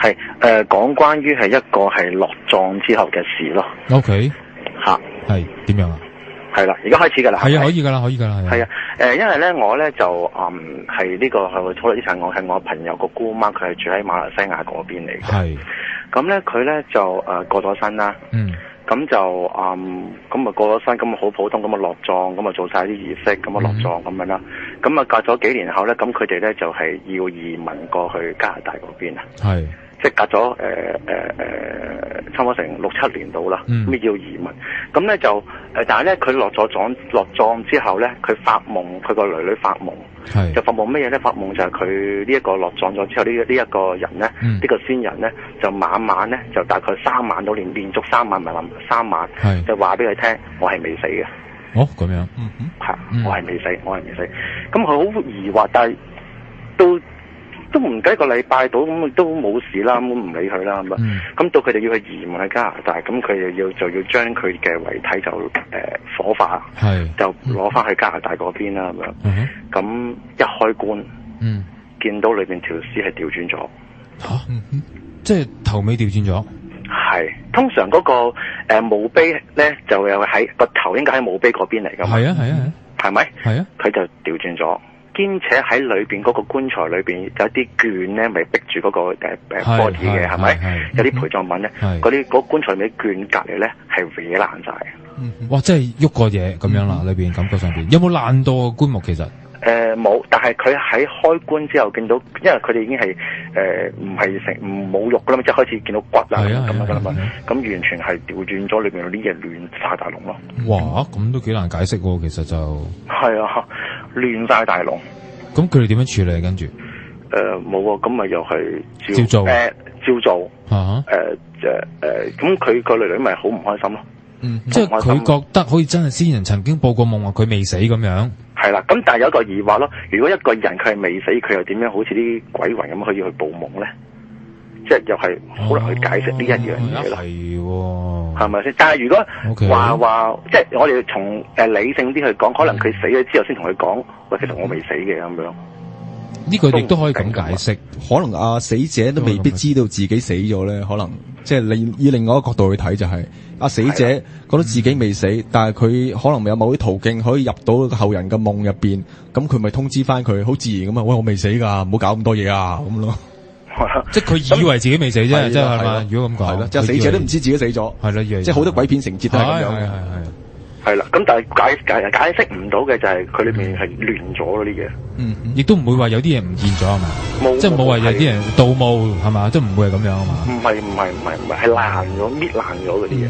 係講關於係一個係落葬之後嘅事咯。OK， 嚇，係點樣啊？係啦，而家開始㗎啦。係啊，可以㗎啦，可以㗎啦。係啊，因為咧我咧就係呢個係好呢層我係我朋友個姑媽，佢係住喺馬來西亞嗰邊嚟嘅。係。咁咧佢咧就過咗身啦。嗯。咁就咁啊過咗身，咁啊好普通，咁啊落葬，咁啊做晒啲儀式，咁啊落葬咁樣啦。咁啊隔咗幾年後咧，咁佢哋咧就係要移民過去加拿大嗰邊啊。係。即係隔咗差唔多成6-7年到啦，咁要移民。咁咧就但係咧佢落葬之後咧，佢發夢，佢個女發夢，就發夢咩嘢咧？發夢就係佢呢一個落葬咗之後，呢一個人咧，呢個先人咧，就晚晚咧就大概3晚到連續3晚，唔係諗3晚，就話俾佢聽，我係未死嘅。哦，咁樣，我係未死，我係未死。咁佢好疑惑，但係都唔計一個禮拜到，咁都冇事啦，咁唔理佢啦咁啊。咁到佢哋要去移民去加拿大，咁佢哋就要將佢嘅遺體就火化，就攞翻去加拿大嗰邊啦咁樣。咁一開棺，見到裏邊條屍係調轉咗。嚇，即係頭尾調轉咗。係，通常嗰個墓碑咧就有喺個頭應該喺墓碑嗰邊嚟㗎嘛。係啊係啊係。係咪？係啊。佢就調轉咗。兼且喺裏邊嗰個棺材裏邊有啲絹咧，咪逼住嗰個body 嘅，係咪？有啲陪葬品咧，嗰棺材尾絹隔離咧係搲爛晒。哇！即係喐過嘢咁樣啦，裏邊感覺上邊有冇爛到個棺木其實？冇，但係佢喺開棺之後見到，因為佢哋已經係唔係冇肉噶啦嘛，即係開始見到骨啦咁樣噶啦嘛，咁完全係調轉咗，裏邊有啲嘢亂晒大龍咯。哇！咁都幾難解釋喎，其實就係啊，亂晒大龍。咁佢哋點樣處理跟住？冇啊，咁咪又係照做，照做。咁佢個女女咪好唔開心咯。即係佢覺得好似真係先人曾經報過夢話佢未死咁樣。係啦，咁但係有一個疑惑咯，如果一個人佢係未死，佢又點樣好似啲鬼魂咁可以去報夢咧？即係又係好難去解釋呢一樣嘢咯。係咪先？但係如果話即係我哋從理性啲去講，可能佢死咗之後先同佢講，喂，其實我未死嘅咁樣。呢個亦都可以咁解釋，可能死者都未必知道自己死咗咧，可能即係以另外一個角度去睇就係死者覺得自己未死，但係佢可能有某啲途徑可以入到個後人嘅夢入邊，咁佢咪通知翻佢，好自然咁啊！喂，我未死噶，唔好搞咁多嘢啊，咁咯。即係佢以為自己未死啫，即係嘛？如果咁講，係咯，即係死者都唔知自己死咗，係啦，即係好多鬼片情節都係咁樣嘅。係啦，咁但係解釋唔到嘅就係佢裏面係亂咗嗰啲嘢。亦都唔會話有啲嘢唔見咗啊嘛，即係冇話有啲人盜墓係嘛，即係唔會係咁樣啊嘛。唔係，係爛咗，搣爛咗嗰啲嘢。